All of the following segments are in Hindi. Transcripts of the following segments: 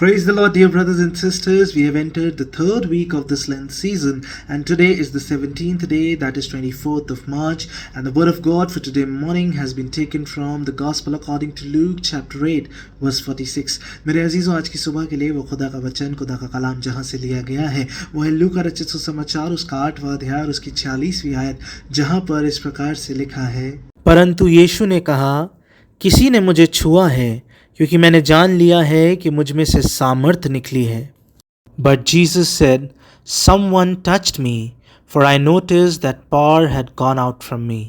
Praise the Lord, dear brothers and sisters. We have entered the third week of this Lent season, and today is the 17th day, that is 24th of March. And the word of God for today morning has been taken from the Gospel according to Luke, chapter 8, verse 46. मेरे अजीजों, आज की सुबह के लिए वो खुदा का वचन, खुदा का कलाम जहाँ से लिया गया है वो है लूका का रचित सुसमाचार, उसका 8वां अध्याय और उसकी 46वीं आयत, जहाँ पर इस प्रकार से लिखा है, परंतु यीशु ने कहा, किसी ने मुझे छुआ है, क्योंकि मैंने जान लिया है कि मुझ में से सामर्थ निकली है. But Jesus said, someone touched me, for I noticed that power had gone out from me.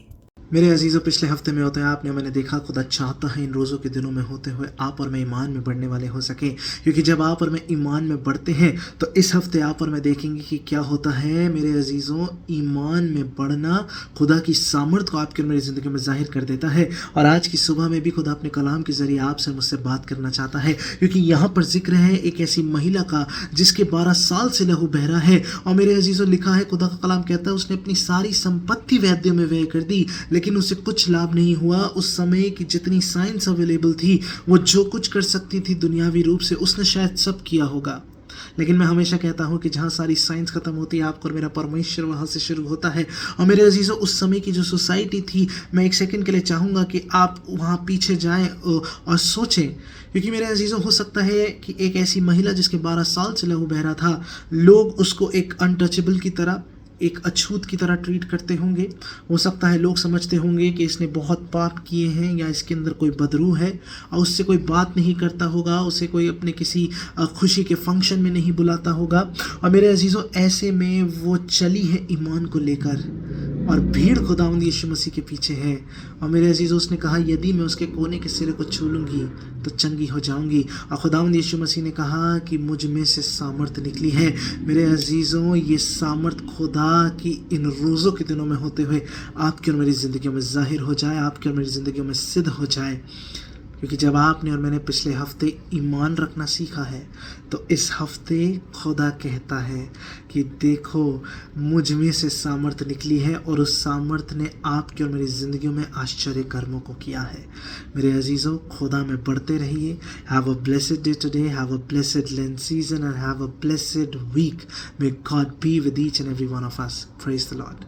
मेरे अजीज़ों, पिछले हफ्ते में होते हैं आपने मैंने देखा खुदा चाहता है इन रोज़ों के दिनों में होते हुए आप और मैं ईमान में बढ़ने वाले हो सके, क्योंकि जब आप और मैं ईमान में बढ़ते हैं तो इस हफ्ते आप और मैं देखेंगे कि क्या होता है. मेरे अजीज़ों, ईमान में बढ़ना खुदा की सामर्थ को आपकी और मेरी ज़िंदगी में जाहिर कर देता है. और आज की सुबह में भी खुदा अपने कलाम के ज़रिए आपसे मुझसे बात करना चाहता है, क्योंकि यहाँ पर जिक्र है एक ऐसी महिला का जिसके 12 साल से लहू बह रहा है. और मेरे अजीज़ों, लिखा है, खुदा का कलाम कहता है, उसने अपनी सारी संपत्ति वैद्यों में व्यय कर दी, लेकिन उसे कुछ लाभ नहीं हुआ. उस समय की जितनी साइंस अवेलेबल थी, वो जो कुछ कर सकती थी दुनियावी रूप से, उसने शायद सब किया होगा. लेकिन मैं हमेशा कहता हूँ कि जहाँ सारी साइंस खत्म होती है, आपको और मेरा परमेश्वर वहाँ से शुरू होता है. और मेरे अजीज़ों, उस समय की जो सोसाइटी थी, मैं एक सेकंड के लिए चाहूँगा कि आप वहाँ पीछे जाएं और सोचें, क्योंकि मेरे अजीज़ों, हो सकता है कि एक ऐसी महिला जिसके 12 साल से लहू बह रहा था, लोग उसको एक अनटचेबल की तरह, एक अछूत की तरह ट्रीट करते होंगे. हो सकता है लोग समझते होंगे कि इसने बहुत पाप किए हैं या इसके अंदर कोई बदरू है, और उससे कोई बात नहीं करता होगा, उसे कोई अपने किसी खुशी के फंक्शन में नहीं बुलाता होगा. और मेरे अजीज़ों, ऐसे में वो चली है ईमान को लेकर, और भीड़ खुदावंद यीशु मसीह के पीछे है. और मेरे अजीज़ों, उसने कहा, यदि मैं उसके कोने के सिरे को छू लूँगी तो चंगी हो जाऊंगी. और खुदावंद यीशु मसीह ने कहा कि मुझ में से सामर्थ निकली है. मेरे अजीज़ों, ये सामर्थ खुदा की इन रोज़ों के दिनों में होते हुए आपकी और मेरी ज़िंदगी में जाहिर हो जाए, आपकी और मेरी ज़िंदगी में सिद्ध हो जाए. क्योंकि जब आपने और मैंने पिछले हफ्ते ईमान रखना सीखा है, तो इस हफ्ते खुदा कहता है कि देखो, मुझ में से सामर्थ निकली है, और उस सामर्थ ने आपकी और मेरी ज़िंदगी में आश्चर्य कर्मों को किया है. मेरे अजीज़ों, खुदा में बढ़ते रहिए. Have a blessed day today, have a blessed Lent season, and have a blessed week. May God be with each and every one of us. Praise the Lord.